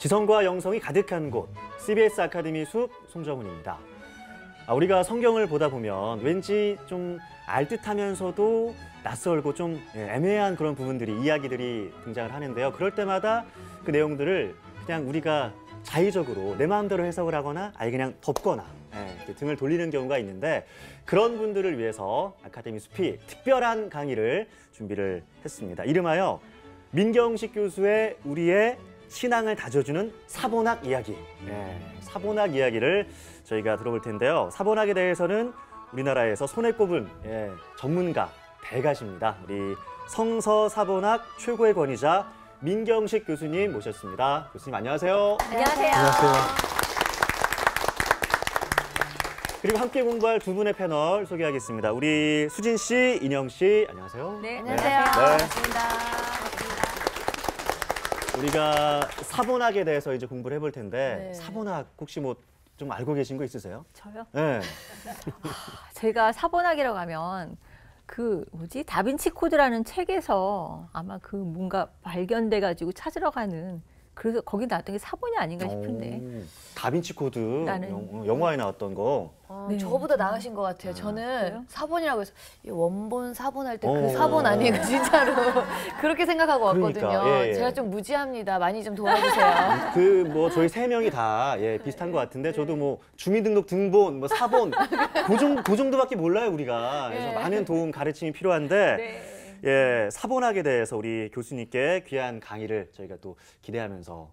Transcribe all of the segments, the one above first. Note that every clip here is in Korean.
지성과 영성이 가득한 곳, CBS 아카데미 숲 송정훈입니다. 우리가 성경을 보다 보면 왠지 좀 알듯하면서도 낯설고 좀 애매한 그런 부분들이, 이야기들이 등장을 하는데요. 그럴 때마다 그 내용들을 그냥 우리가 자의적으로 내 마음대로 해석을 하거나 아예 그냥 덮거나 이렇게 등을 돌리는 경우가 있는데, 그런 분들을 위해서 아카데미 숲이 특별한 강의를 준비를 했습니다. 이름하여 민경식 교수의 우리의 신앙을 다져주는 사본학 이야기. 사본학 이야기를 저희가 들어볼 텐데요. 사본학에 대해서는 우리나라에서 손에 꼽은 전문가 대가십니다. 우리 성서사본학 최고의 권위자 민경식 교수님 모셨습니다. 교수님 안녕하세요. 안녕하세요. 안녕하세요. 그리고 함께 공부할 두 분의 패널 소개하겠습니다. 우리 수진 씨, 인영 씨, 안녕하세요. 네, 안녕하세요. 네. 반갑습니다. 우리가 사본학에 대해서 이제 공부를 해볼 텐데, 네. 사본학 혹시 뭐 좀 알고 계신 거 있으세요? 저요? 네. 제가 사본학이라고 하면 그 뭐지? 다빈치 코드라는 책에서 아마 그 뭔가 발견돼 가지고 찾으러 가는, 그래서 거기 나왔던 게 사본이 아닌가 싶은데. 다빈치 코드 나는- 영화에 나왔던 거. 네. 저보다 나으신 것 같아요. 저는 그래요? 사본이라고 해서 이 원본 사본 할 때 그 어. 사본 아니에요, 진짜로. 그렇게 생각하고 왔거든요. 그러니까, 예. 제가 좀 무지합니다. 많이 좀 도와주세요. 그 뭐 저희 세 명이 다 비슷한 것 같은데, 저도 뭐 주민등록 등본, 뭐 사본 그 정도밖에 몰라요 우리가. 그래서 네. 많은 도움 가르침이 필요한데. 네. 사본학에 대해서 우리 교수님께 귀한 강의를 저희가 또 기대하면서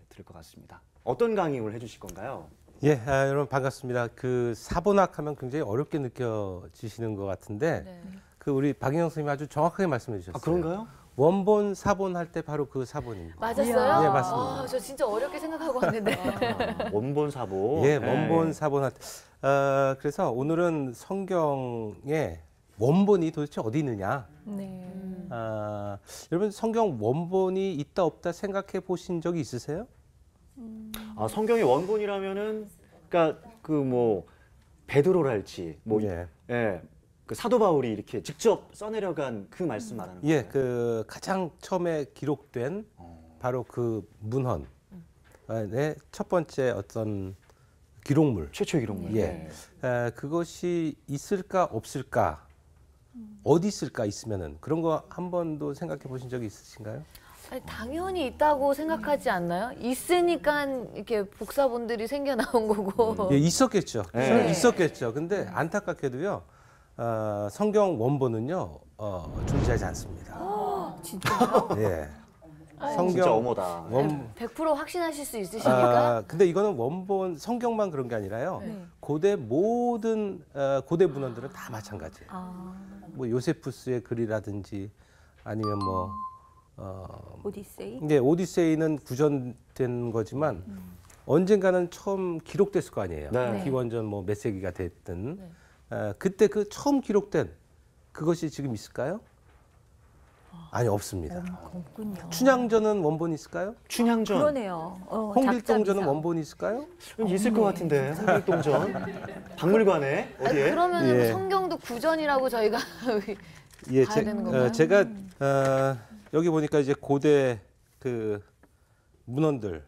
들을 것 같습니다. 어떤 강의를 해주실 건가요? 예, 여러분 반갑습니다. 그 사본학 하면 굉장히 어렵게 느껴지시는 것 같은데, 네. 그 우리 박인영 선생님이 아주 정확하게 말씀해 주셨어요. 그런가요? 원본, 사본 할 때 바로 그 사본입니다. 맞았어요? 예, 맞습니다. 아, 저 진짜 어렵게 생각하고 왔는데. 원본 사본. 예, 원본, 사본 할 때. 그래서 오늘은 성경의 원본이 도대체 어디 있느냐. 네. 여러분 성경 원본이 있다 없다 생각해 보신 적이 있으세요? 성경의 원본이라면은, 그러니까 그 뭐 베드로랄지 뭐 그 사도 바울이 이렇게 직접 써내려간 그 말씀 말하는 거예요. 예, 그 가장 처음에 기록된 바로 그 문헌의 첫 번째 어떤 기록물. 최초의 기록물. 예, 그것이 있을까 없을까, 어디 있을까, 있으면은 그런 거 한 번도 생각해 보신 적이 있으신가요? 아니, 당연히 있다고 생각하지 않나요? 있으니까 이렇게 복사본들이 생겨 나온 거고. 예, 있었겠죠. 네. 있었겠죠. 근데 안타깝게도요, 성경 원본은요 존재하지 않습니다. 진짜요? 예, 진짜 어머다. 100% 확신하실 수 있으십니까? 근데 이거는 원본 성경만 그런 게 아니라요. 네. 고대 모든 고대 문헌들은 다 마찬가지예요. 뭐 요세푸스의 글이라든지 아니면 뭐 오디세이? 이제 오디세이는 구전된 거지만 언젠가는 처음 기록됐을 거 아니에요. 네. 기원전 뭐 몇 세기가 됐든 그때 그 처음 기록된 그것이 지금 있을까요? 아니, 없습니다. 없군요. 춘향전은 원본이 있을까요? 춘향전. 그러네요. 홍길동전은 작자비상. 원본이 있을까요? 있을 것 같은데. 홍길동전. 박물관에 아니, 어디에? 그러면 예. 성경도 구전이라고 저희가 예, 봐야 되는 건가요? 제가 여기 보니까 이제 고대 그 문헌들,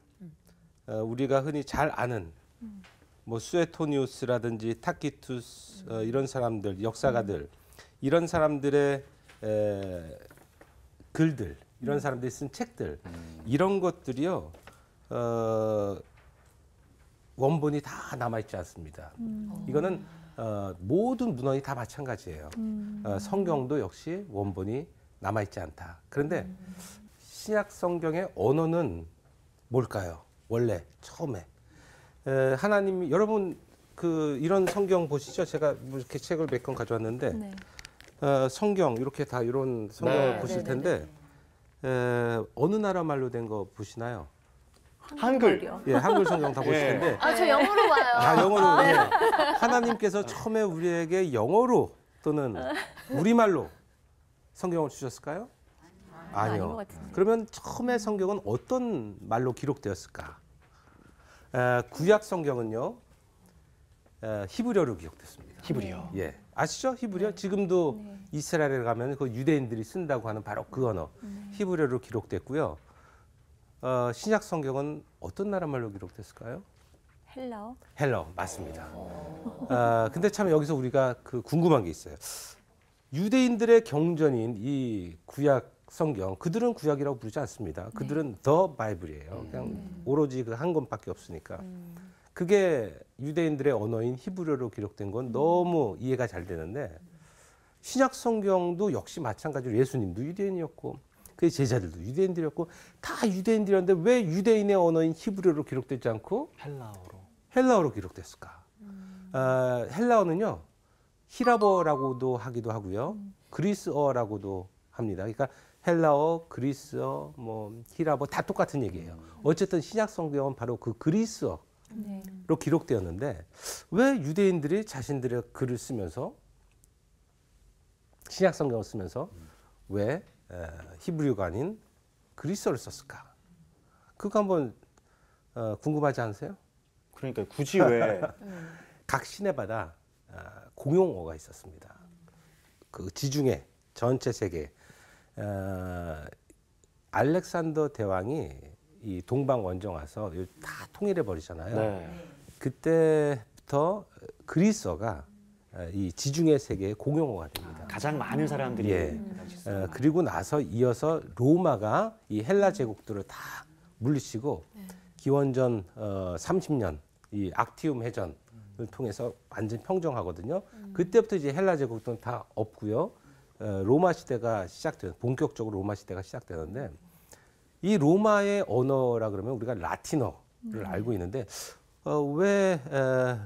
우리가 흔히 잘 아는 뭐 수에토니우스라든지 타키투스 이런 사람들, 역사가들, 이런 사람들의 글들, 이런 사람들이 쓴 책들, 이런 것들이요 원본이 다 남아있지 않습니다. 이거는 모든 문헌이 다 마찬가지예요. 성경도 역시 원본이 남아있지 않다. 그런데 신약 성경의 언어는 뭘까요? 원래 처음에 하나님이, 여러분 그 이런 성경 보시죠. 제가 뭐 이렇게 책을 몇 권 가져왔는데 네. 성경 이렇게 다 이런 성경을 네. 보실 텐데 어느 나라 말로 된 거 보시나요? 한글. 말이요. 예, 한글 성경 다 보실 예. 텐데 아, 저 영어로 봐요. 영어로. 예. 하나님께서 처음에 우리에게 영어로 또는 우리말로 성경을 주셨을까요? 아닌 것 아니요. 같은데. 그러면 처음에 성경은 어떤 말로 기록되었을까? 구약 성경은요 히브리어로 기록됐습니다. 히브리어. 예, 아시죠? 히브리어. 지금도 이스라엘에 가면 그 유대인들이 쓴다고 하는 바로 그 언어 히브리어로 기록됐고요. 신약 성경은 어떤 나라 말로 기록됐을까요? 헬라어? 헬라어 맞습니다. 근데 참 여기서 우리가 그 궁금한 게 있어요. 유대인들의 경전인 이 구약 성경, 그들은 구약이라고 부르지 않습니다. 그들은 더 바이블이에요. 그냥 오로지 그 한 권밖에 없으니까. 그게 유대인들의 언어인 히브리어로 기록된 건 너무 이해가 잘 되는데 신약 성경도 역시 마찬가지로 예수님도 유대인이었고 그의 제자들도 유대인들이었고 다 유대인들이었는데 왜 유대인의 언어인 히브리어로 기록되지 않고 헬라어로 기록됐을까? 헬라어는요 히라버라고도 하기도 하고요 그리스어라고도 합니다. 그러니까 헬라어, 그리스어, 뭐 히라버 다 똑같은 얘기예요. 어쨌든 신약 성경은 바로 그 그리스어로 네. 기록되었는데 왜 유대인들이 자신들의 글을 쓰면서 신약 성경을 쓰면서 왜 히브리어가 아닌 그리스어를 썼을까? 그거 한번 궁금하지 않으세요? 그러니까 굳이 왜 각 시내마다 공용어가 있었습니다. 그 지중해 전체 세계 알렉산더 대왕이 이 동방 원정 와서 다 통일해 버리잖아요. 네. 그때부터 그리스어가 이 지중해 세계의 공용어가 됩니다. 가장 많은 사람들이 예. 그리고 나서 이어서 로마가 이 헬라 제국들을 다 물리치고 기원전 30년 이 악티움 해전을 통해서 완전 평정하거든요. 그때부터 이제 헬라 제국들은 다 없고요. 로마 시대가 본격적으로 로마 시대가 시작되는데 이 로마의 언어라 그러면 우리가 라틴어를 알고 있는데 왜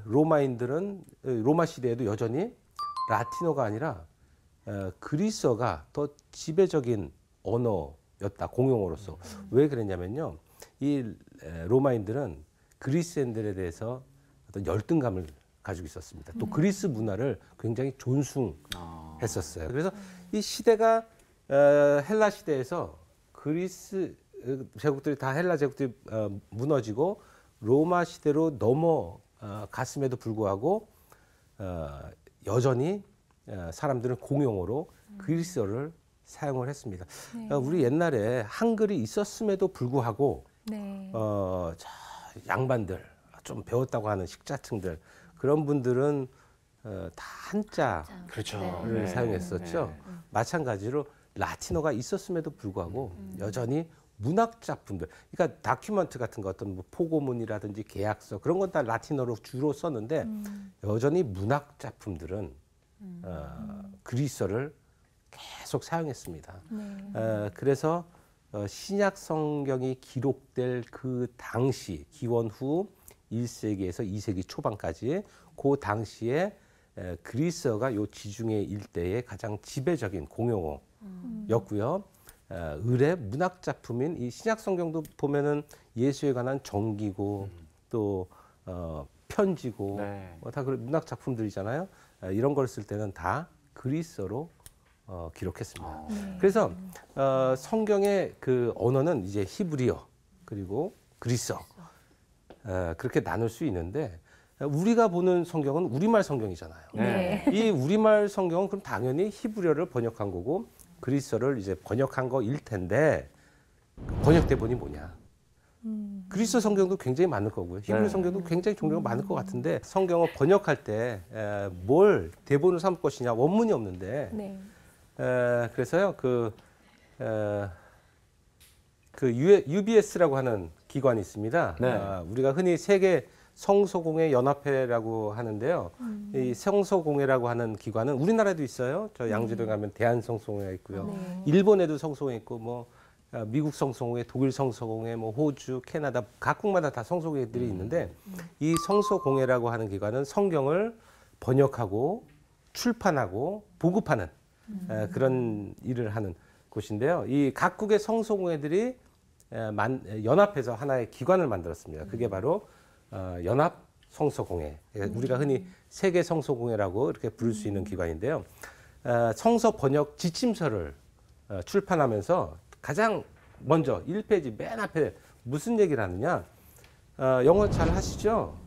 로마인들은 로마 시대에도 여전히 라틴어가 아니라 그리스어가 더 지배적인 언어였다 공용어로서 왜 그랬냐면요 이 로마인들은 그리스인들에 대해서 어떤 열등감을 가지고 있었습니다. 또 그리스 문화를 굉장히 존숭했었어요. 그래서 이 시대가 헬라 시대에서 그리스 제국들이 다 헬라 제국들이 무너지고 로마 시대로 넘어갔음에도 불구하고 여전히 사람들은 공용어로 그리스어를 사용을 했습니다. 네. 우리 옛날에 한글이 있었음에도 불구하고 네. 저 양반들 좀 배웠다고 하는 식자층들 그런 분들은 다 한자를 그렇죠. 네. 사용했었죠. 마찬가지로 라틴어가 있었음에도 불구하고 여전히 문학 작품들, 그러니까 다큐멘트 같은 거 어떤 뭐 포고문이라든지 계약서 그런 건 다 라틴어로 주로 썼는데 여전히 문학 작품들은 그리스어를 계속 사용했습니다. 네. 그래서 신약 성경이 기록될 그 당시 기원 후 1세기에서 2세기 초반까지 그 당시에 그리스어가 요 지중해 일대의 가장 지배적인 공용어였고요. 의례 문학 작품인 이 신약 성경도 보면은 예수에 관한 정기고 또 편지고 네. 다 그런 문학 작품들이잖아요. 이런 걸 쓸 때는 다 그리스어로 기록했습니다. 그래서 성경의 그 언어는 이제 히브리어 그리고 그리스어 그렇게 나눌 수 있는데 우리가 보는 성경은 우리말 성경이잖아요. 네. 이 우리말 성경은 그럼 당연히 히브리어를 번역한 거고 그리스어를 이제 번역한 거일 텐데 번역 대본이 뭐냐? 그리스어 성경도 굉장히 많을 거고요. 히브리 네. 성경도 굉장히 종류가 많을 것 같은데 성경을 번역할 때 뭘 대본을 삼을 것이냐 원문이 없는데 네. 그래서요 UBS라고 하는 기관이 있습니다. 네. 우리가 흔히 세계 성소공회 연합회라고 하는데요. 이 성소공회라고 하는 기관은 우리나라에도 있어요. 저 양주에 가면 대한성소공회가 있고요. 네. 일본에도 성소공회 있고 뭐 미국 성소공회, 독일 성소공회, 뭐 호주, 캐나다 각국마다 다 성소공회들이 있는데 이 성소공회라고 하는 기관은 성경을 번역하고 출판하고 보급하는 그런 일을 하는 곳인데요. 이 각국의 성소공회들이 연합해서 하나의 기관을 만들었습니다. 그게 바로 연합 성서공회. 우리가 흔히 세계 성서공회라고 이렇게 부를 수 있는 기관인데요. 성서 번역 지침서를 출판하면서 가장 먼저 1페이지 맨 앞에 무슨 얘기를 하느냐? 영어 잘 하시죠?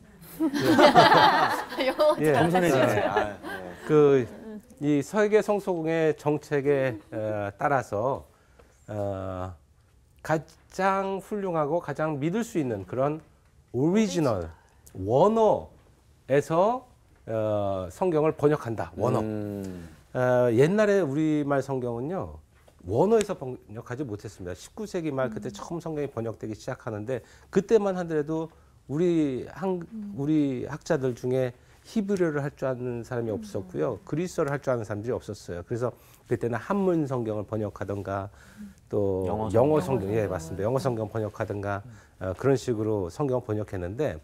예. 겸손해지네. 이 세계 성서공회 정책에 따라서 가장 훌륭하고 가장 믿을 수 있는 그런 오리지널 원어에서 성경을 번역한다. 원어. 옛날에 우리말 성경은요. 원어에서 번역하지 못했습니다. 19세기 말 그때 처음 성경이 번역되기 시작하는데 그때만 하더라도 우리 학자들 중에 히브리어를 할 줄 아는 사람이 없었고요. 그리스어를 할 줄 아는 사람들이 없었어요. 그래서 그때는 한문 성경을 번역하던가 또 영어 성경, 예, 맞습니다. 영어 성경 번역하던가 그런 식으로 성경 번역했는데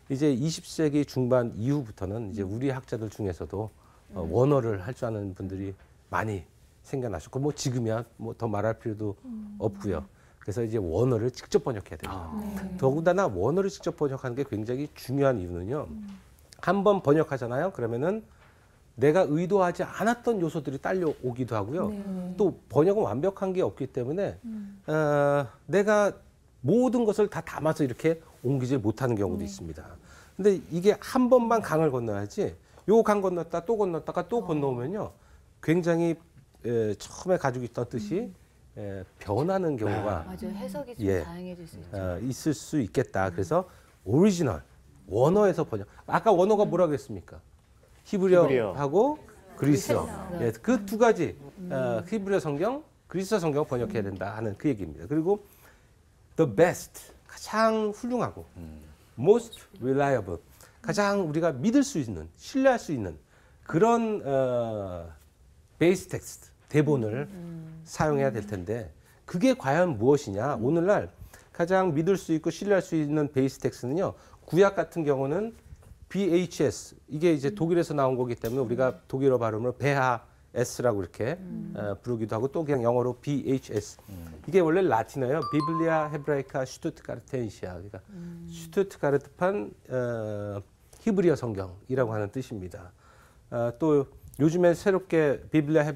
이제 20세기 중반 이후부터는 이제 우리 학자들 중에서도 원어를 할 줄 아는 분들이 많이 생겨나셨고 뭐 지금이야 뭐 더 말할 필요도 없고요. 그래서 이제 원어를 직접 번역해야 됩니다. 더군다나 원어를 직접 번역하는 게 굉장히 중요한 이유는요. 한번 번역하잖아요. 그러면은 내가 의도하지 않았던 요소들이 딸려오기도 하고요. 또 번역은 완벽한 게 없기 때문에 내가 모든 것을 다 담아서 이렇게 옮기지 못하는 경우도 있습니다. 근데 이게 한 번만 강을 건너야지 요 강 건넜다 또 건넜다가 또 건너오면요. 굉장히 처음에 가지고 있던 뜻이 변하는 경우가 맞아요. 해석이 좀 예. 다양해질 수 있죠. 있을 수 있겠다. 그래서 오리지널 원어에서 번역. 아까 원어가 뭐라고 했습니까? 히브리어하고 그리스어. 예, 그 두 가지 히브리어 성경, 그리스어 성경 번역해야 된다 하는 그 얘기입니다. 그리고 the best 가장 훌륭하고 most reliable 가장 우리가 믿을 수 있는 신뢰할 수 있는 그런 베이스 텍스트 대본을 사용해야 될 텐데 그게 과연 무엇이냐? 오늘날 가장 믿을 수 있고 신뢰할 수 있는 베이스 텍스트는요. 구약 같은 경우는 BHS 이게 이제 독일에서 나온 거기 때문에 우리가 독일어 발음으로 베하S라고 이렇게 부르기도 하고 또 그냥 영어로 BHS 이게 원래 라틴어예요. 비블리아 헤브라이카 슈투트가르텐시아 그러니까 슈투트가르트판 히브리어 성경이라고 하는 뜻입니다. 또 요즘에 새롭게 비블리아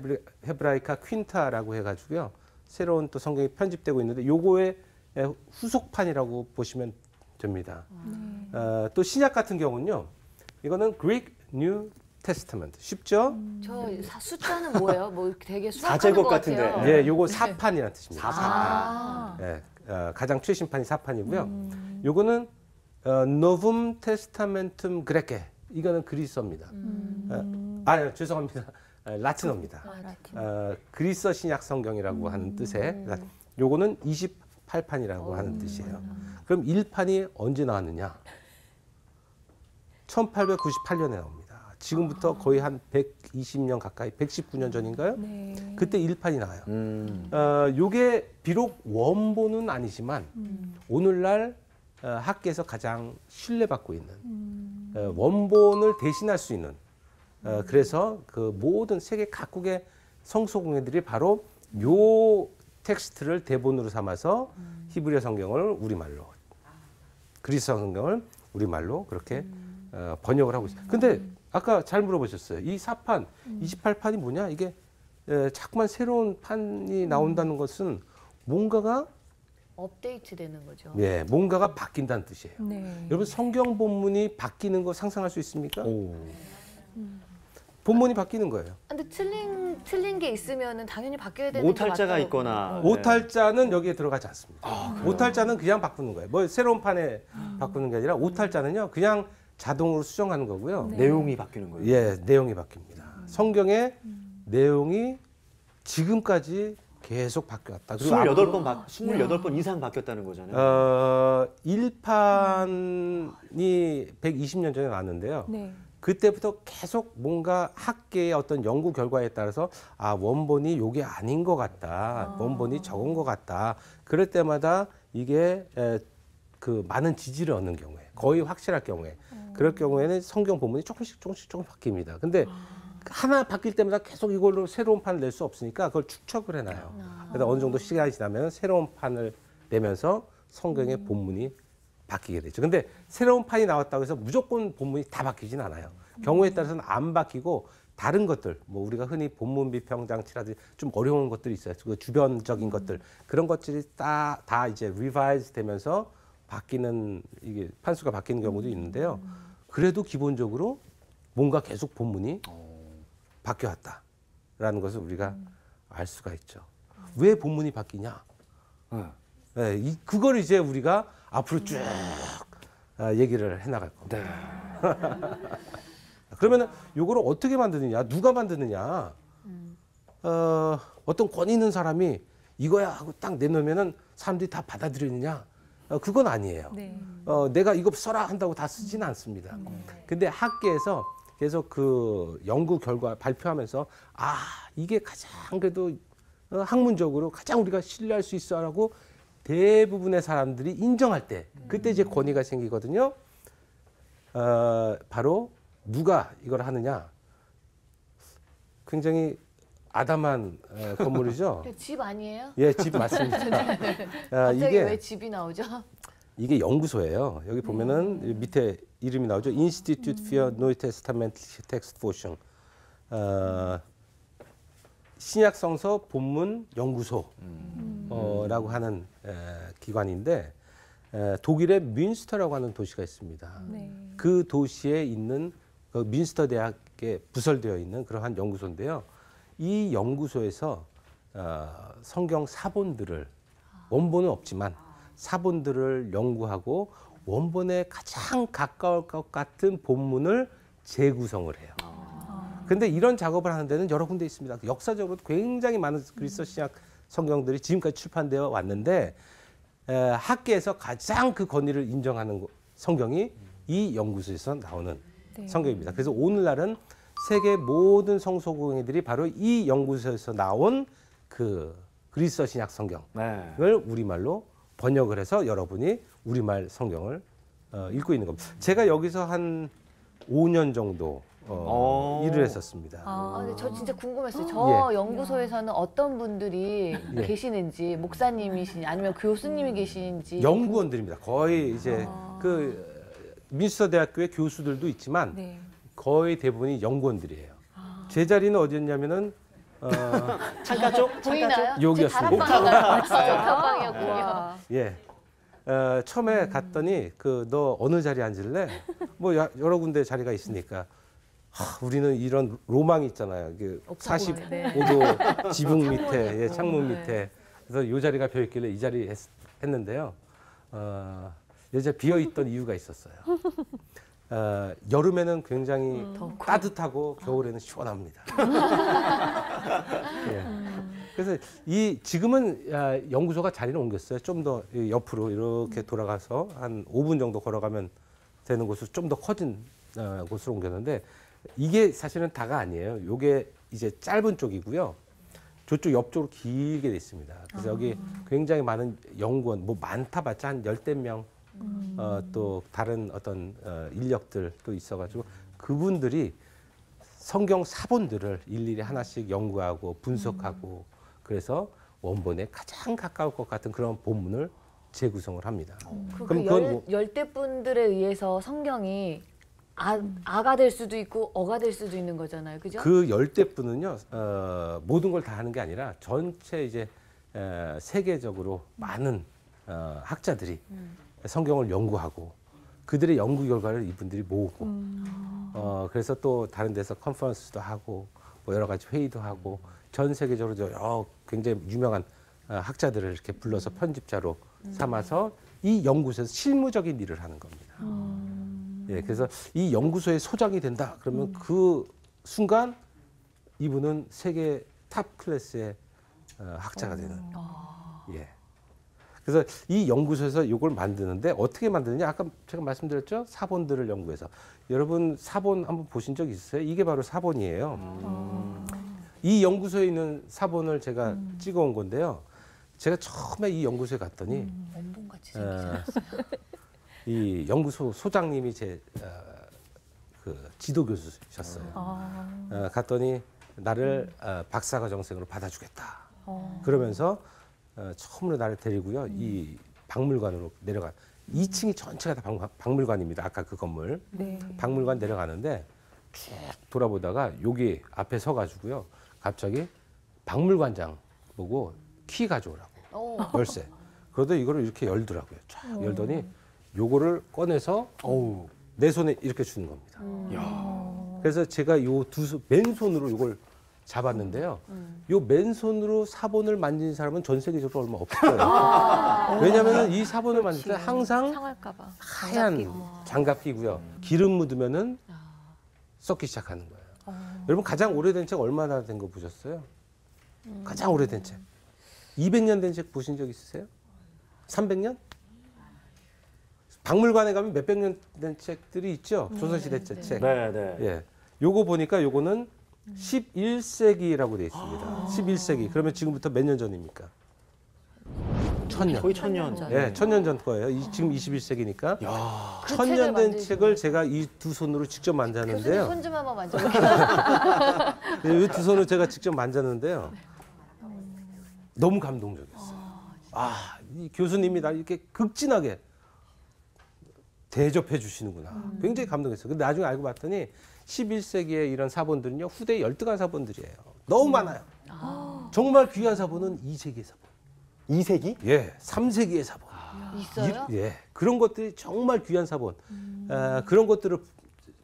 헤브라이카 퀸타라고 해가지고요. 새로운 또 성경이 편집되고 있는데 요거의 후속판이라고 보시면 됩니다. 또 신약 같은 경우는요. 이거는 Greek New Testament. 쉽죠? 저 숫자는 뭐예요? 뭐 되게 수학하는 사제곱 것 같은데. 같아요. 예, 요거 사판이라는 뜻입니다. 아. 예, 가장 최신판이 사판이고요. 요거는 Novum Testamentum Graece. 이거는 그리스어입니다. 죄송합니다. 라틴어입니다. 그리스어 신약 성경이라고 하는 뜻의 요거는 28판이라고 하는 뜻이에요. 그럼 1판이 언제 나왔느냐? 1898년에 나옵니다. 지금부터 거의 한 120년 가까이, 119년 전인가요? 네. 그때 1판이 나와요. 요게 비록 원본은 아니지만 오늘날 학계에서 가장 신뢰받고 있는 원본을 대신할 수 있는 그래서 그 모든 세계 각국의 성소공회들이 바로 요 텍스트를 대본으로 삼아서 히브리어 성경을 우리말로 그리스어 성경을 우리말로 그렇게 번역을 하고 있어요. 근데 아까 잘 물어보셨어요. 이 사판 28판이 뭐냐? 이게 자꾸만 새로운 판이 나온다는 것은 뭔가가 업데이트 되는 거죠. 예, 뭔가가 바뀐다는 뜻이에요. 네. 여러분 성경 본문이 바뀌는 거 상상할 수 있습니까? 본문이 바뀌는 거예요. 근데 틀린 게 있으면은 당연히 바뀌어야 되는 게 오탈자가 맞다고. 있거나 오탈자는 여기에 들어가지 않습니다. 오탈자는 그냥 바꾸는 거예요. 뭐 새로운 판에 바꾸는 게 아니라 오탈자는요 그냥 자동으로 수정하는 거고요. 내용이 바뀌는 거예요. 예, 내용이 바뀝니다. 성경의 내용이 지금까지 계속 바뀌었다. 그리고 28번 이상 바뀌었다는 거잖아요. 1판이 120년 전에 나왔는데요. 네. 그때부터 계속 뭔가 학계의 어떤 연구 결과에 따라서 원본이 요게 아닌 것 같다. 원본이 적은 것 같다. 그럴 때마다 이게 그 많은 지지를 얻는 경우에 거의 확실할 경우에 그럴 경우에는 성경 본문이 조금씩 바뀝니다. 근데 하나 바뀔 때마다 계속 이걸로 새로운 판을 낼 수 없으니까 그걸 축적을 해놔요. 그래서 어느 정도 시간이 지나면 새로운 판을 내면서 성경의 본문이 바뀌게 되죠. 근데 새로운 판이 나왔다고 해서 무조건 본문이 다 바뀌진 않아요. 경우에 따라서는 안 바뀌고 다른 것들, 뭐 우리가 흔히 본문 비평장치라든지 좀 어려운 것들이 있어요. 그 주변적인 것들 그런 것들이 다 이제 리바이즈 되면서 바뀌는 이게 판수가 바뀌는 경우도 있는데요. 그래도 기본적으로 뭔가 계속 본문이 바뀌어왔다라는 것을 우리가 알 수가 있죠. 왜 본문이 바뀌냐? 예, 그걸 이제 우리가 앞으로 쭉 얘기를 해나갈 겁니다. 그러면은 요거를 어떻게 만드느냐, 누가 만드느냐, 어떤 권위 있는 사람이 이거야 하고 딱 내놓으면은 사람들이 다 받아들이느냐, 그건 아니에요. 네. 내가 이거 써라 한다고 다 쓰지는 않습니다. 근데 학계에서 계속 그 연구 결과 발표하면서 이게 가장 그래도 학문적으로 가장 우리가 신뢰할 수 있어라고 대부분의 사람들이 인정할 때 그때 이제 권위가 생기거든요. 바로 누가 이걸 하느냐? 굉장히 아담한 건물이죠. 집 아니에요? 예, 집 맞습니다. 갑자기 이게 왜 집이 나오죠? 이게 연구소예요. 여기 보면은 밑에 이름이 나오죠. Institut für Neutestamentliche Textforschung. 신약 성서 본문 연구소라고 하는 기관인데 독일의 뮌스터라고 하는 도시가 있습니다. 네. 그 도시에 있는 그 뮌스터 대학에 부설되어 있는 그러한 연구소인데요. 이 연구소에서 성경 사본들을 원본은 없지만 사본들을 연구하고 원본에 가장 가까울 것 같은 본문을 재구성을 해요. 근데 이런 작업을 하는 데는 여러 군데 있습니다. 역사적으로 굉장히 많은 그리스도 신약 성경들이 지금까지 출판되어 왔는데 학계에서 가장 그 권위를 인정하는 성경이 이 연구소에서 나오는 네. 성경입니다. 그래서 오늘날은 세계 모든 성소공회들이 바로 이 연구소에서 나온 그 그리스도 신약 성경을 네. 우리말로 번역을 해서 여러분이 우리말 성경을 읽고 있는 겁니다. 제가 여기서 한 5년 정도 일을 했었습니다. 근데 저 진짜 궁금했어요. 저 예. 연구소에서는 어떤 분들이 예. 계시는지, 목사님이신지 아니면 교수님이 계시는지. 연구원들입니다. 거의 이제 그 민스터 대학교의 교수들도 있지만 네. 거의 대부분이 연구원들이에요. 제 자리는 어디였냐면은 창가 쪽? 창가 쪽? 보이나요? 여기였습니다. 제 다락방인가요? 진짜 다락방이었군요. 와. 예. 처음에 갔더니 너 어느 자리에 앉을래? 뭐 여러 군데 자리가 있으니까 우리는 이런 로망이 있잖아요. 45도 지붕 밑에, 창문 밑에. 그래서 이 자리가 비어 있길래 이 자리 했는데요. 여자 비어 있던 이유가 있었어요. 여름에는 굉장히 따뜻하고 겨울에는 시원합니다. 예. 그래서 지금은 연구소가 자리를 옮겼어요. 좀 더 옆으로 이렇게 돌아가서 한 5분 정도 걸어가면 되는 곳으로 좀 더 커진 곳으로 옮겼는데 이게 사실은 다가 아니에요. 요게 이제 짧은 쪽이고요. 저쪽 옆쪽으로 길게 돼 있습니다. 그래서 여기 굉장히 많은 연구원, 뭐 많다봤자 한 10명 또 다른 어떤 인력들도 있어가지고 그분들이 성경 사본들을 일일이 하나씩 연구하고 분석하고 그래서 원본에 가장 가까울 것 같은 그런 본문을 재구성을 합니다. 그럼 그건 열대분들에 의해서 성경이 아가 될 수도 있고 어가 될 수도 있는 거잖아요, 그죠? 그 열대분은요 모든 걸 다 하는 게 아니라 전체 이제 세계적으로 많은 학자들이 성경을 연구하고 그들의 연구 결과를 이분들이 모으고 그래서 또 다른 데서 컨퍼런스도 하고 뭐 여러 가지 회의도 하고 전 세계적으로 굉장히 유명한 학자들을 이렇게 불러서 편집자로 삼아서 이 연구소에서 실무적인 일을 하는 겁니다. 예, 그래서 이 연구소에 소장이 된다 그러면 그 순간 이분은 세계 탑 클래스의 학자가 되는. 예. 그래서 이 연구소에서 이걸 만드는데 어떻게 만드느냐? 아까 제가 말씀드렸죠? 사본들을 연구해서. 여러분 사본 한번 보신 적 있으세요? 이게 바로 사본이에요. 이 연구소에 있는 사본을 제가 찍어온 건데요. 제가 처음에 이 연구소에 갔더니 원본같이 생기셨어요. 이 연구소 소장님이 제 그 지도 교수셨어요. 갔더니 나를 박사과정생으로 받아주겠다. 그러면서 처음으로 나를 데리고요. 이 박물관으로 내려가. 2층이 전체가 다 박물관입니다. 아까 그 건물. 네. 박물관 내려가는데 쭉 돌아보다가 여기 앞에 서가지고요. 갑자기 박물관장 보고 키 가져오라고. 열쇠. 그러다 이거를 이렇게 열더라고요. 쫙 열더니 요거를 꺼내서 내 손에 이렇게 주는 겁니다. 그래서 제가 요 맨손으로 이걸 잡았는데요. 요 맨손으로 사본을 만진 사람은 전 세계적으로 얼마 없어요. 왜냐하면 이 사본을 만질 때 항상 상할까봐. 하얀 장갑 끼고요. 기름 묻으면은 썩기 시작하는 거예요. 여러분 가장 오래된 책 얼마나 된 거 보셨어요? 가장 오래된 책. 200년 된 책 보신 적 있으세요? 300년? 박물관에 가면 몇백 년 된 책들이 있죠. 조선시대 책. 네, 네. 예. 요거 보니까 요거는 11세기라고 되어 있습니다. 11세기. 그러면 지금부터 몇 년 전입니까? 1000년. 거의 1000년 전. 예, 1000년 전 거예요. 지금 21세기니까. 야, 그 1000년 책을 된 만드신 책을 제가 이 두 손으로 직접 교수님 만졌는데요. 손 좀 한번 만져볼게요. 이 두 손으로 제가 직접 만졌는데요. 너무 감동적이었어요. 이 교수님이 날 이렇게 극진하게 대접해 주시는구나. 굉장히 감동했어요. 근데 나중에 알고 봤더니 11세기의 이런 사본들은요, 후대에 열등한 사본들이에요. 너무 많아요. 정말 귀한 사본은 2세기의 사본. 2세기? 예, 3세기의 사본. 있어요? 예, 그런 것들이 정말 귀한 사본. 그런 것들을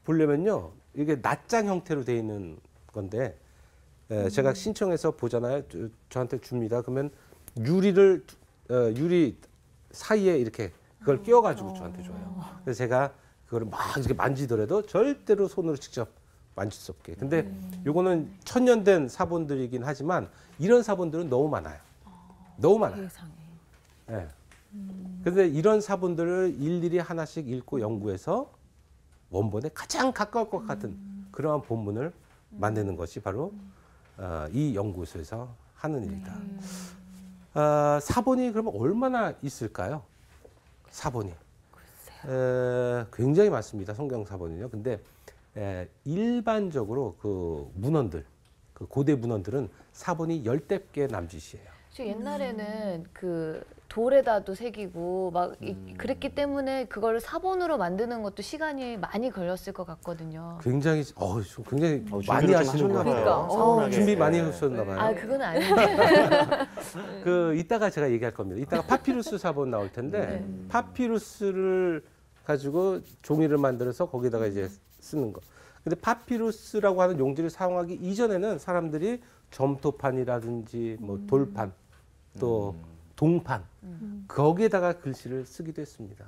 보려면요, 이게 낱장 형태로 되어 있는 건데, 제가 신청해서 보잖아요. 저한테 줍니다. 그러면 유리 사이에 이렇게 그걸 끼워가지고 저한테 줘요. 그래서 제가 그거를 막 이렇게 만지더라도 절대로 손으로 직접 만질 수 없게. 근데 요거는 1000년 된 사본들이긴 하지만 이런 사본들은 너무 많아요. 너무 많아요. 세상에. 예. 그런데 이런 사본들을 일일이 하나씩 읽고 연구해서 원본에 가장 가까울 것 같은 그러한 본문을 만드는 것이 바로 이 연구소에서 하는 일이다. 사본이 그러면 얼마나 있을까요? 사본이. 굉장히 많습니다. 성경 사본은요. 근데 일반적으로 그 문헌들, 그 고대 문헌들은 사본이 10대 개 남짓이에요. 저 옛날에는 그 돌에다도 새기고 막 그랬기 때문에 그걸 사본으로 만드는 것도 시간이 많이 걸렸을 것 같거든요. 굉장히 굉장히 많이 준비를 좀 하시는 것 하셨나 같아요. 봐요. 차분하게. 준비 많이 네. 하셨나 봐요. 아, 그건 아닌데. 그 이따가 제가 얘기할 겁니다. 이따가 파피루스 사본 나올 텐데 파피루스를 가지고 종이를 만들어서 거기다가 이제 쓰는 거. 근데 파피루스라고 하는 용지를 사용하기 이전에는 사람들이 점토판이라든지 뭐 돌판 또 동판 거기에다가 글씨를 쓰기도 했습니다.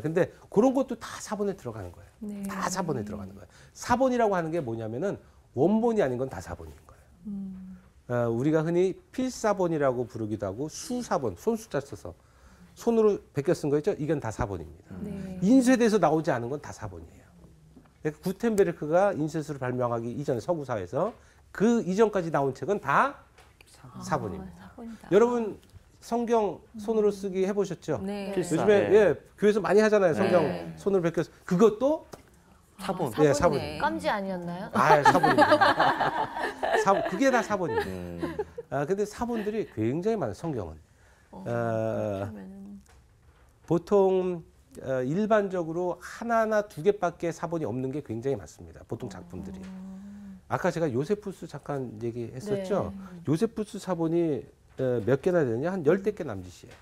근데 그런 것도 다 사본에 들어가는 거예요. 네. 다 사본에 들어가는 거예요. 사본이라고 하는 게 뭐냐면은 원본이 아닌 건 다 사본인 거예요. 우리가 흔히 필사본이라고 부르기도 하고 수사본, 손수자 써서 손으로 베껴 쓴 거 있죠? 이건 다 사본입니다. 네. 인쇄돼서 나오지 않은 건 다 사본이에요. 그러니까 구텐베르크가 인쇄술을 발명하기 이전에 서구사에서 그 이전까지 나온 책은 다 사본입니다. 사본이다. 여러분 성경 손으로 쓰기 해보셨죠? 네. 필사. 요즘에 네. 예, 교회에서 많이 하잖아요. 성경 네. 손으로 베껴서 그것도 사본. 예, 사본이네. 깜지 아니었나요? 사본입니다. 그게 다 사본입니다. 음. 근데 사본들이 굉장히 많아요. 성경은. 그러면은 보통 일반적으로 하나나 두 개밖에 사본이 없는 게 굉장히 많습니다. 보통 작품들이. 아까 제가 요세푸스 잠깐 얘기했었죠. 요세푸스 사본이 몇 개나 되느냐? 한 10대 개 남짓이에요.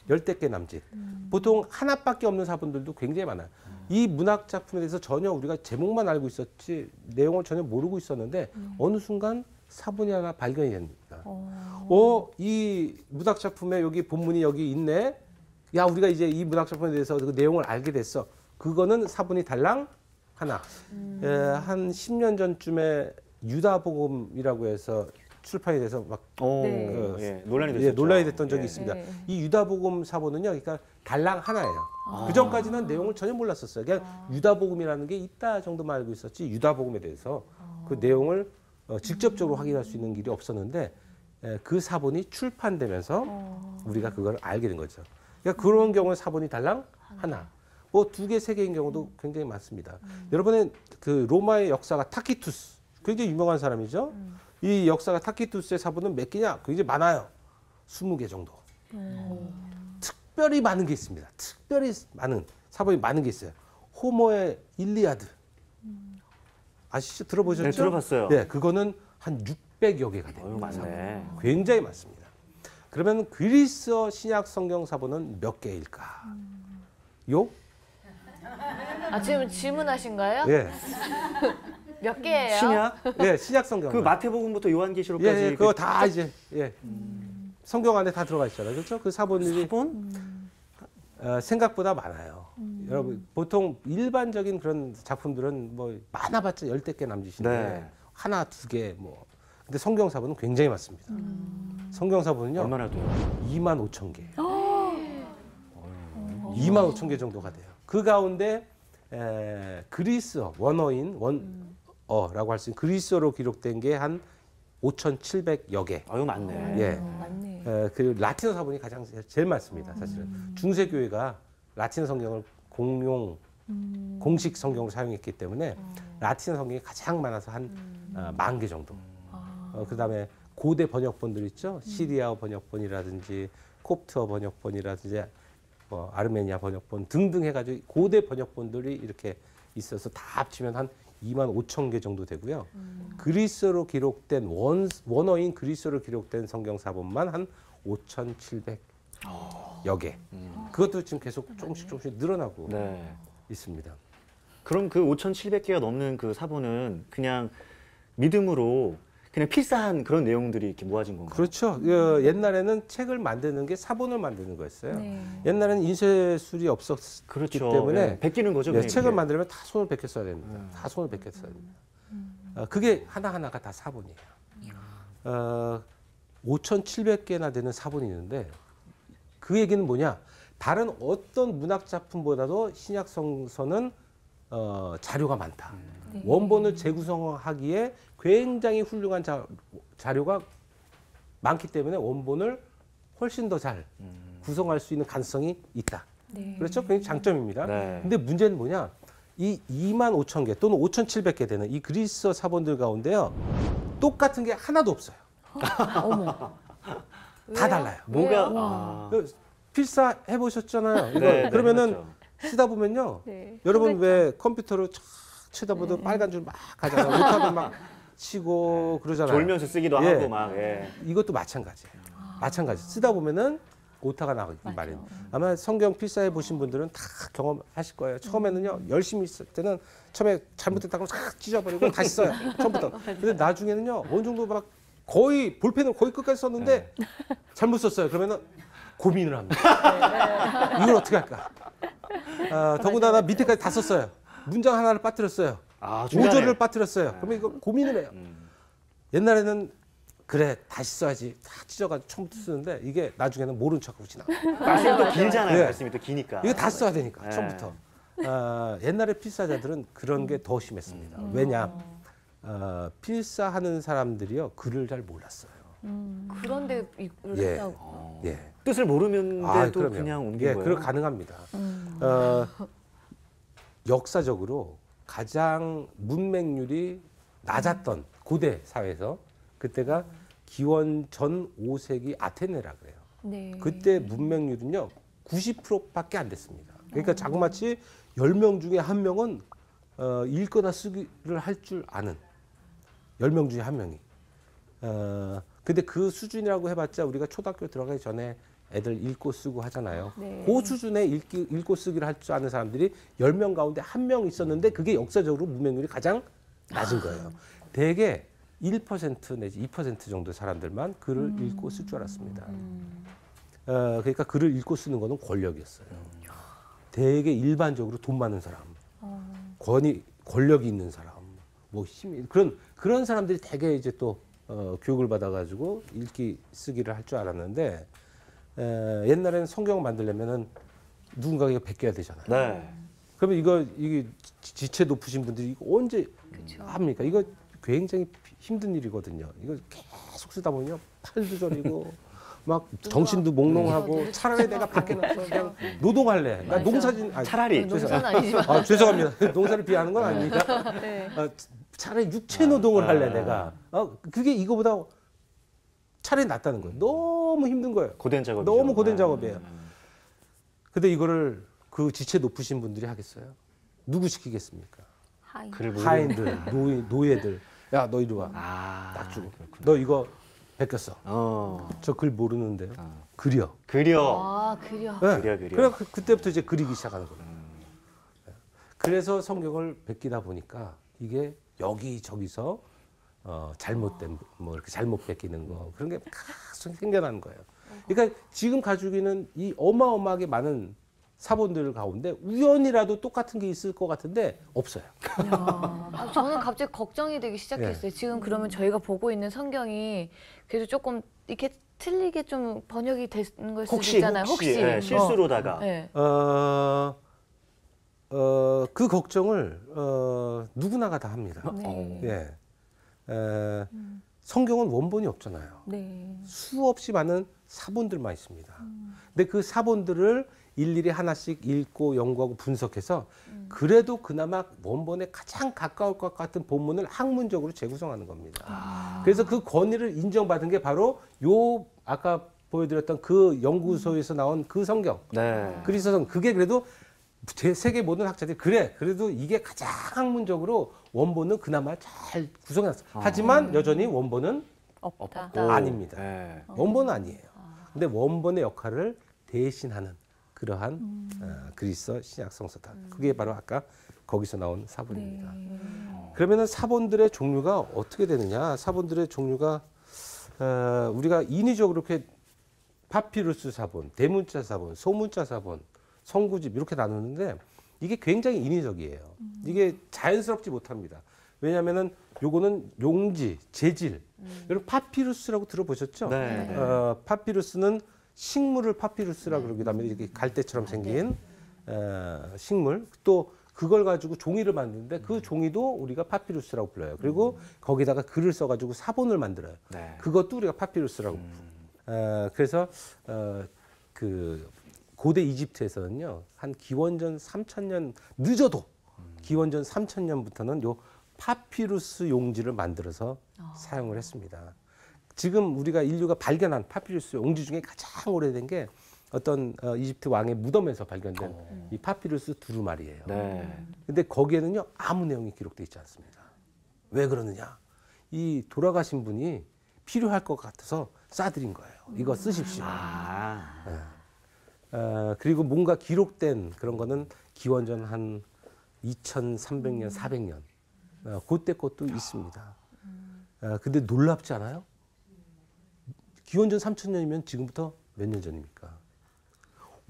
10대 개 남짓. 보통 하나밖에 없는 사본들도 굉장히 많아요. 이 문학 작품에 대해서 전혀 우리가 제목만 알고 있었지 내용을 전혀 모르고 있었는데 어느 순간 사본이 하나 발견이 됩니다. 이 문학 작품에 여기 본문이 여기 있네. 야, 우리가 이제 이 문학 작품에 대해서 그 내용을 알게 됐어. 그거는 사본이 달랑 하나. 한 10년 전쯤에 유다복음이라고 해서 출판이 돼서 막 네. 예, 논란이 됐었죠. 논란이 됐던 적이 예. 있습니다. 네. 이 유다복음 사본은요, 그러니까 달랑 하나예요. 그 전까지는 내용을 전혀 몰랐었어요. 그냥 유다복음이라는 게 있다 정도만 알고 있었지 유다복음에 대해서 그 내용을 직접적으로 확인할 수 있는 길이 없었는데 그 사본이 출판되면서 우리가 그걸 알게 된 거죠. 그러니까 그런 경우에 사본이 달랑 하나. 뭐 2개, 3개인 경우도 굉장히 많습니다. 여러분의 그 로마의 역사가 타키투스 굉장히 유명한 사람이죠. 이 역사가 타키투스의 사본은 몇 개냐? 굉장히 많아요. 20개 정도. 특별히 많은 게 있습니다. 특별히 많은 사본이 많은 게 있어요. 호모의 일리아드. 아시죠? 들어보셨죠? 네, 들어봤어요. 네, 그거는 한 600여 개가 됩니다. 많네. 굉장히 많습니다. 그러면 그리스어 신약 성경 사본은 몇 개일까? 요? 아, 지금 질문하신 거예요? 예. 몇 개예요? 신약? 예, 신약 성경. 그 마태복음부터 요한계시록까지 예, 그거 다 이제 성경 안에 다 들어가 있잖아요. 그렇죠? 그 사본들이 사본? 생각보다 많아요. 여러분 보통 일반적인 그런 작품들은 뭐 많아봤자 10개 남짓인데 네. 하나, 2개 뭐. 근데 성경 사본은 굉장히 많습니다. 성경 사본은요. 얼마나 돼요? 25,000개. 25,000개 정도가 돼요. 그 가운데 그리스어, 원어인, 원어라고 할 수 있는 그리스어로 기록된 게 한 5,700여 개. 아유, 많네. 예. 맞네. 그리고 라틴어 사본이 가장 제일 많습니다. 사실은 중세 교회가 라틴어 성경을 공식 성경으로 사용했기 때문에 라틴어 성경이 가장 많아서 한 10,000개 정도. 그다음에 고대 번역본들 있죠. 시리아어 번역본이라든지 콥트어 번역본이라든지 뭐 아르메니아 번역본 등등 해가지고 고대 번역본들이 이렇게 있어서 다 합치면 한 25,000개 정도 되고요. 그리스어로 기록된 원어인 그리스어로 기록된 성경 사본만 한 5,700여 개. 그것도 지금 계속 조금씩 늘어나고 네. 있습니다. 그럼 그 5,700개가 넘는 그 사본은 그냥 믿음으로 그냥 필사한 그런 내용들이 이렇게 모아진 건가요? 그렇죠. 옛날에는 책을 만드는 게 사본을 만드는 거였어요. 네. 옛날에는 인쇄술이 없었기 그렇죠. 때문에 예, 베끼는 거죠. 예, 그냥 책을 이렇게. 만들면 다 손을 베껴 써야 됩니다. 다 손을 베껴 써야 됩니다. 그게 하나하나가 다 사본이에요. 5,700개나 되는 사본이 있는데 그 얘기는 뭐냐? 다른 어떤 문학 작품보다도 신약 성서는 자료가 많다. 네. 원본을 재구성하기에 굉장히 훌륭한 자료가 많기 때문에 원본을 훨씬 더 잘 구성할 수 있는 가능성이 있다. 네. 그렇죠? 그게 장점입니다. 네. 근데 문제는 뭐냐? 이 25,000개 또는 5,700개 되는 이 그리스어 사본들 가운데요. 똑같은 게 하나도 없어요. 어머. 다 달라요. 뭐가 왜요? 아, 필사 해보셨잖아요. 이거 네, 네, 그러면은 맞죠. 쓰다 보면요. 네. 여러분 왜 컴퓨터로 촥 쳐다보도 빨간 줄 막 가잖아요. 오타도 막 치고 그러잖아요. 졸면서 쓰기도 예. 하고 막. 예. 이것도 마찬가지예요. 마찬가지. 쓰다 보면은 오타가 나기 마련. 아마 성경 필사해 보신 분들은 다 경험하실 거예요. 처음에는요 열심히 쓸 때는 처음에 잘못했다고 싹 찢어버리고 다시 써요. 처음부터. 근데 나중에는요 어느 정도 막 거의 볼펜을 거의 끝까지 썼는데 잘못 썼어요. 그러면은 고민을 합니다. 이걸 어떻게 할까? 더군다나 밑에까지 다 썼어요. 문장 하나를 빠뜨렸어요. 아, 중간에. 5절을 빠뜨렸어요. 그러면 이거 고민을 해요. 옛날에는 그래 다시 써야지 다 찢어가지고 처음부터 쓰는데 이게 나중에는 모른 척하고 지나가. 말씀이 또 길잖아요. 네. 말씀이 또 기니까. 이거 다 써야 되니까 네. 처음부터. 옛날에 필사자들은 그런 게 더 심했습니다. 왜냐? 필사하는 사람들이요 글을 잘 몰랐어요. 그런데 이걸 예. 했다고. 예. 뜻을 모르는데도 그럼요. 그냥 옮긴 예, 거예요. 그거 가능합니다. 역사적으로 가장 문맹률이 낮았던 고대 사회에서 그때가 기원 전 5세기 아테네라 그래요. 네. 그때 문맹률은요 90%밖에 안 됐습니다. 그러니까 자그마치 10명 중에 한 명은 읽거나 쓰기를 할 줄 아는 10명 중에 한 명이. 근데 그 수준이라고 해봤자 우리가 초등학교 들어가기 전에 애들 읽고 쓰고 하잖아요. 네. 그 수준의 읽고 쓰기를 할 줄 아는 사람들이 10명 가운데 한 명 있었는데 그게 역사적으로 문맹률이 가장 낮은 거예요. 대개 1% 내지 2% 정도 사람들만 글을 읽고 쓸 줄 알았습니다. 그러니까 글을 읽고 쓰는 거는 권력이었어요. 대개 일반적으로 돈 많은 사람, 권력이 있는 사람, 뭐 힘이 그런 사람들이 대개 이제 또 교육을 받아가지고 읽기 쓰기를 할 줄 알았는데 옛날에는 성경을 만들려면은 누군가가 이거 베껴야 되잖아요. 네. 그러면 이게 지체 높으신 분들이 이거 언제 합니까? 이거 굉장히 힘든 일이거든요. 이거 계속 쓰다 보면요 팔도 저리고 막 정신도 몽롱하고 차라리 내가 밖에 나서 그냥 노동할래. 나 농사진 차라리. 농사는 아니지만. 죄송합니다. 농사를 비하는 건 아닙니다. 네. 차라리 육체 노동을 할래 내가. 그게 이거보다 차라리 낫다는 거예요. 너무 힘든 거예요. 고된 작업이죠. 너무 고된 작업이에요. 근데 이거를 그 지체 높으신 분들이 하겠어요? 누구 시키겠습니까? 하이. 글을 모르는. 하인들, 노예들. 야, 너 이리 와. 아, 딱 주고. 그렇구나. 너 이거 베꼈어. 어. 저 글 모르는데요. 그려. 그려. 아, 그려. 네. 그려. 그래 그때부터 이제 그리기 시작하는 거예요. 그래서 성경을 베끼다 보니까 이게 여기저기서 잘못된 뭐 이렇게 잘못 베끼는 거 그런 게 계속 생겨나는 거예요. 그러니까 지금 가지고 있는 이 어마어마하게 많은 사본들 가운데 우연이라도 똑같은 게 있을 것 같은데 없어요. 저는 갑자기 걱정이 되기 시작했어요. 지금 그러면 저희가 보고 있는 성경이 그래도 조금 이렇게 틀리게 좀 번역이 되는 걸 수도 있잖아요. 혹시 예, 실수로다가. 네. 그 걱정을 누구나가 다 합니다. 네. 예. 성경은 원본이 없잖아요. 네. 수없이 많은 사본들만 있습니다. 근데 그 사본들을 일일이 하나씩 읽고 연구하고 분석해서 그래도 그나마 원본에 가장 가까울 것 같은 본문을 학문적으로 재구성하는 겁니다. 그래서 그 권위를 인정받은 게 바로 요 아까 보여드렸던 그 연구소에서 나온 그 성경. 네. 그리스도성 그게 그래도 세계 모든 학자들이 그래도 이게 가장 학문적으로 원본은 그나마 잘 구성해놨어. 하지만 여전히 원본은 없다. 아닙니다. 네. 원본은 아니에요. 근데 원본의 역할을 대신하는 그러한 그리스어 신약 성서다. 그게 바로 아까 거기서 나온 사본입니다. 그러면은 사본들의 종류가 어떻게 되느냐? 사본들의 종류가 우리가 인위적으로 이렇게 파피루스 사본, 대문자 사본, 소문자 사본, 성구집 이렇게 나누는데 이게 굉장히 인위적이에요. 이게 자연스럽지 못합니다. 왜냐하면은 요거는 용지, 재질. 여러분 파피루스라고 들어보셨죠? 네. 파피루스는 식물을 파피루스라고 그러기도 합니다. 이렇게 갈대처럼 생긴 식물. 또 그걸 가지고 종이를 만드는데 그 종이도 우리가 파피루스라고 불러요. 그리고 거기다가 글을 써가지고 사본을 만들어요. 네. 그것도 우리가 파피루스라고. 그래서 그 고대 이집트에서는요 한 기원전 3000년 늦어도 기원전 3000년부터는 요 파피루스 용지를 만들어서 사용을 했습니다. 지금 우리가 인류가 발견한 파피루스 용지 중에 가장 오래된 게 어떤 이집트 왕의 무덤에서 발견된 이 파피루스 두루마리예요. 네. 근데 거기에는요 아무 내용이 기록되어 있지 않습니다. 왜 그러느냐? 이 돌아가신 분이 필요할 것 같아서 싸드린 거예요. 이거 쓰십시오. 그리고 뭔가 기록된 그런 거는 기원전 한 2300년, 400년 그때 것도 있습니다. 근데 놀랍지 않아요? 기원전 3000년이면 지금부터 몇 년 전입니까?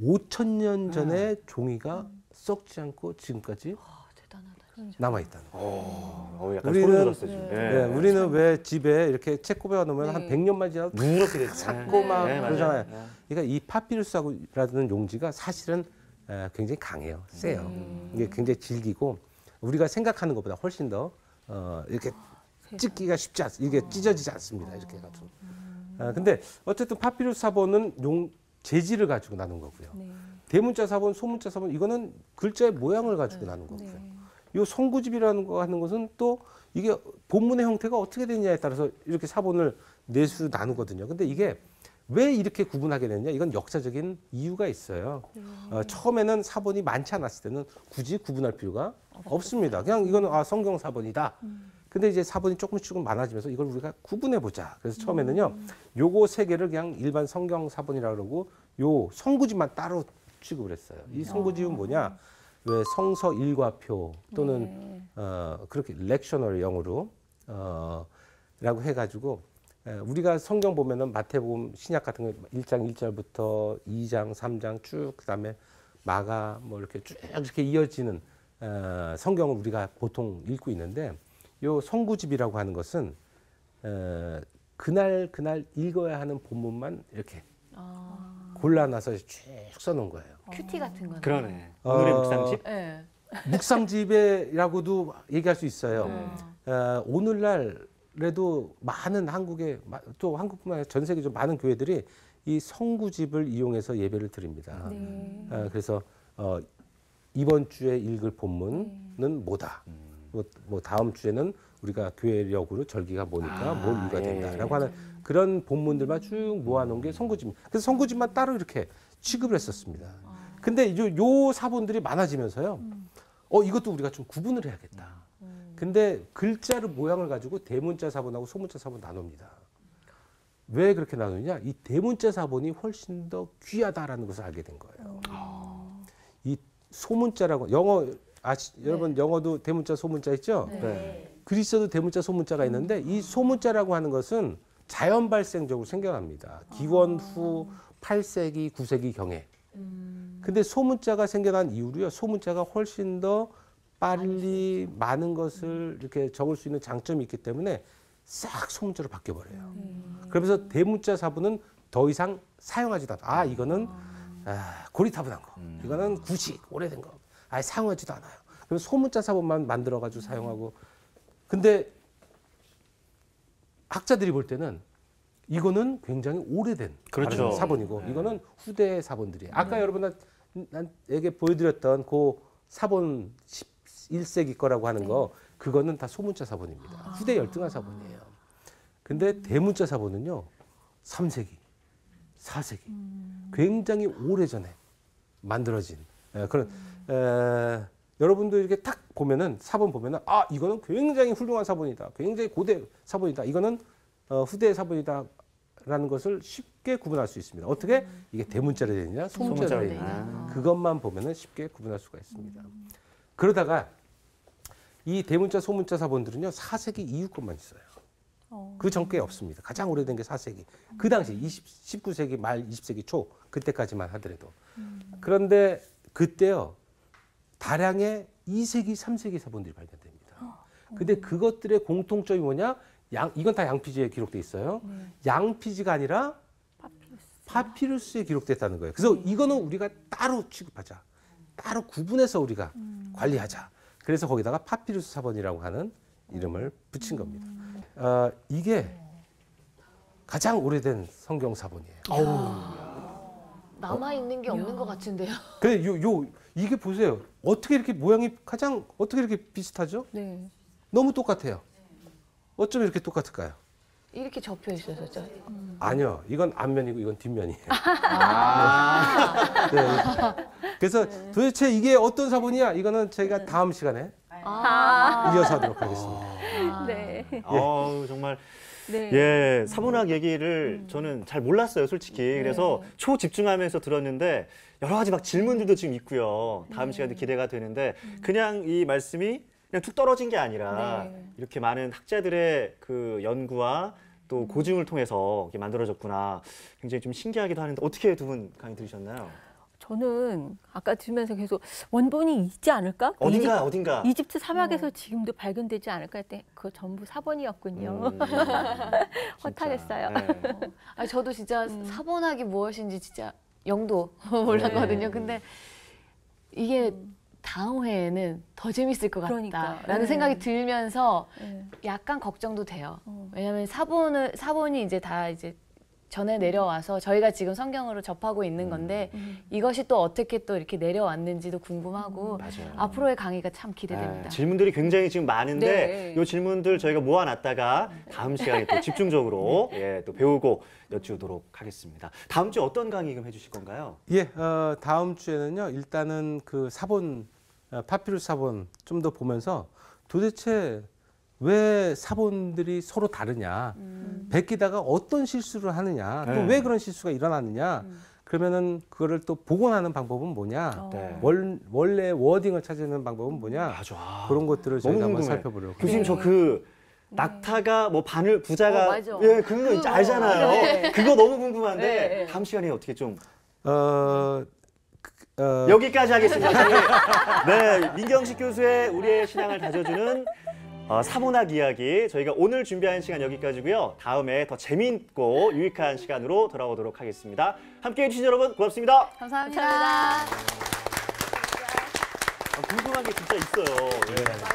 5000년 전에 종이가 썩지 않고 지금까지 대단하다. 진짜. 남아있다는 거예요. 약간 우리는- 소름 돋았어요, 지금. 네, 우리는 왜 집에 이렇게 책 꼽아 놓으면 한 100년만 지나도 누렇게 됐죠. 삭고 막 네, 그러잖아요. 맞아요. 그러니까 이 파피루스라는 용지가 사실은 굉장히 강해요. 세요. 이게 굉장히 질기고 우리가 생각하는 것보다 훨씬 더 이렇게 찢기가 쉽지 않습니다. 이게 찢어지지 않습니다. 이렇게 해가지고. 근데 어쨌든 파피루스 사본은 재질을 가지고 나눈 거고요. 대문자 사본, 소문자 사본 이거는 글자의 모양을 가지고 나눈 거고요. 이 성구집이라는 거 하는 것은 또 이게 본문의 형태가 어떻게 되느냐에 따라서 이렇게 사본을 내수 나누거든요. 근데 이게 왜 이렇게 구분하게 됐냐? 이건 역사적인 이유가 있어요. 처음에는 사본이 많지 않았을 때는 굳이 구분할 필요가 없습니다. 그냥 이거는 성경 사본이다. 근데 이제 사본이 조금 많아지면서 이걸 우리가 구분해 보자. 그래서 처음에는요, 요거 세 개를 그냥 일반 성경 사본이라 그러고 요 성구집만 따로 취급을 했어요. 이 성구집은 뭐냐? 왜 성서 일과표 또는 그렇게 렉셔너리 영어로 라고 해가지고 우리가 성경 보면은 마태복음 신약 같은 거 1장 1절부터 2장 3장 쭉 그다음에 마가 뭐 이렇게 쭉 이렇게 이어지는 성경을 우리가 보통 읽고 있는데 요 성구집이라고 하는 것은 그날 읽어야 하는 본문만 이렇게 골라놔서 쭉 써놓은 거예요. 큐티 같은 거는. 그러네. 오늘의 묵상집? 네. 묵상집이라고도 얘기할 수 있어요. 오늘날에도 많은 한국의 또 한국뿐만 아니라 전 세계적 많은 교회들이 이 성구집을 이용해서 예배를 드립니다. 그래서 이번 주에 읽을 본문은 뭐다. 뭐 다음 주에는 우리가 교회력으로 절기가 뭐니까 뭘 읽어야 된다라고 하는 그런 본문들만 쭉 모아놓은 게 성구집입니다. 그래서 성구집만 따로 이렇게 취급을 했었습니다. 근데 요 사본들이 많아지면서요. 이것도 우리가 좀 구분을 해야겠다. 근데 글자를 모양을 가지고 대문자 사본하고 소문자 사본 나눕니다. 왜 그렇게 나누느냐? 이 대문자 사본이 훨씬 더 귀하다라는 것을 알게 된 거예요. 이 소문자라고 여러분 영어도 대문자 소문자 있죠? 네. 그리스어도 대문자, 소문자가 있는데 이 소문자라고 하는 것은 자연 발생적으로 생겨납니다. 기원 후 8세기, 9세기 경에. 근데 소문자가 생겨난 이후로요. 소문자가 훨씬 더 빨리 많은 것을 이렇게 적을 수 있는 장점이 있기 때문에 싹 소문자로 바뀌어버려요. 그러면서 대문자 사본은 더 이상 사용하지도 않아요. 아, 이거는 고리타분한 거. 이거는 구식, 오래된 거. 아예 사용하지도 않아요. 그럼 소문자 사본만 만들어가지고 사용하고. 근데 학자들이 볼 때는 이거는 굉장히 오래된 그렇죠. 사본이고 이거는 후대 사본들이에요. 아까 여러분에게 보여드렸던 그 사본 11세기 거라고 하는 거 그거는 다 소문자 사본입니다. 후대 열등한 사본이에요. 근데 대문자 사본은요. 3세기, 4세기 굉장히 오래전에 만들어진 그런 여러분도 이렇게 딱 보면은 사본 보면은 아 이거는 굉장히 훌륭한 사본이다. 굉장히 고대 사본이다. 이거는 후대 사본이다라는 것을 쉽게 구분할 수 있습니다. 어떻게 이게 대문자로 되어 있냐, 소문자로 되어 있냐 그것만 보면은 쉽게 구분할 수가 있습니다. 그러다가 이 대문자, 소문자 사본들은요 4세기 이후 것만 있어요. 그 전께 없습니다. 가장 오래된 게 4세기. 그 당시 19세기 말 20세기 초 그때까지만 하더라도. 그런데 그때요. 다량의 2세기, 3세기 사본들이 발견됩니다. 근데 그것들의 공통점이 뭐냐? 이건 다 양피지에 기록돼 있어요. 양피지가 아니라 파피루스에 기록됐다는 거예요. 그래서 이거는 우리가 따로 취급하자. 따로 구분해서 우리가 관리하자. 그래서 거기다가 파피루스 사본이라고 하는 이름을 붙인 겁니다. 이게 가장 오래된 성경 사본이에요. 남아 있는 게 없는 것 같은데요. 근데 이게 보세요. 어떻게 이렇게 모양이 어떻게 이렇게 비슷하죠? 네. 너무 똑같아요. 어쩜 이렇게 똑같을까요? 이렇게 접혀 있었죠. 아니요. 이건 앞면이고 이건 뒷면이에요. 네. 그래서 도대체 이게 어떤 사본이야? 이거는 저희가 다음 시간에 이어서 하도록 하겠습니다. 네. 정말 네. 예, 사본학 얘기를 저는 잘 몰랐어요, 솔직히. 그래서 초집중하면서 들었는데 여러 가지 막 질문들도 지금 있고요. 다음 시간에 기대가 되는데 그냥 이 말씀이 그냥 툭 떨어진 게 아니라 이렇게 많은 학자들의 그 연구와 또 고증을 통해서 이렇게 만들어졌구나. 굉장히 좀 신기하기도 하는데 어떻게 두 분 강의 들으셨나요? 저는 아까 들으면서 계속 원본이 있지 않을까? 어딘가. 이집트 사막에서 지금도 발견되지 않을까 했더니 그거 전부 사본이었군요. 허탈했어요. 네. 저도 진짜 사본학이 무엇인지 진짜 영도 몰랐거든요. 근데 이게 다음 회에는 더 재밌을 것 같다라는 생각이 들면서 약간 걱정도 돼요. 왜냐하면 사본이 이제 다 이제 전에 내려와서 저희가 지금 성경으로 접하고 있는 건데 이것이 또 어떻게 또 이렇게 내려왔는지도 궁금하고 맞아요. 앞으로의 강의가 참 기대됩니다. 질문들이 굉장히 지금 많은데 네. 이 질문들 저희가 모아놨다가 다음 시간에 또 집중적으로 또 배우고 여쭈도록 하겠습니다. 다음 주에 어떤 강의 좀 해주실 건가요? 예, 다음 주에는요. 일단은 그 사본, 파피루스 사본 좀 더 보면서 도대체 왜 사본들이 서로 다르냐, 베끼다가 어떤 실수를 하느냐, 또 왜 그런 실수가 일어나느냐, 그러면은 그거를 또 복원하는 방법은 뭐냐, 원래 워딩을 찾는 방법은 뭐냐, 맞아. 그런 것들을 저희가 한번 궁금해. 살펴보려고. 교수님 저 그 낙타가 뭐 바늘 부자가 맞아. 예 그거 있지 알잖아요. 네. 그거 너무 궁금한데 네. 다음 시간에 어떻게 좀 어, 여기까지 하겠습니다. 저희, 네, 민경식 교수의 우리의 신앙을 다져주는 사본학 이야기 저희가 오늘 준비한 시간 여기까지고요. 다음에 더 재미있고 유익한 시간으로 돌아오도록 하겠습니다. 함께해 주신 여러분 고맙습니다. 감사합니다. 궁금한 게 진짜 있어요. 예.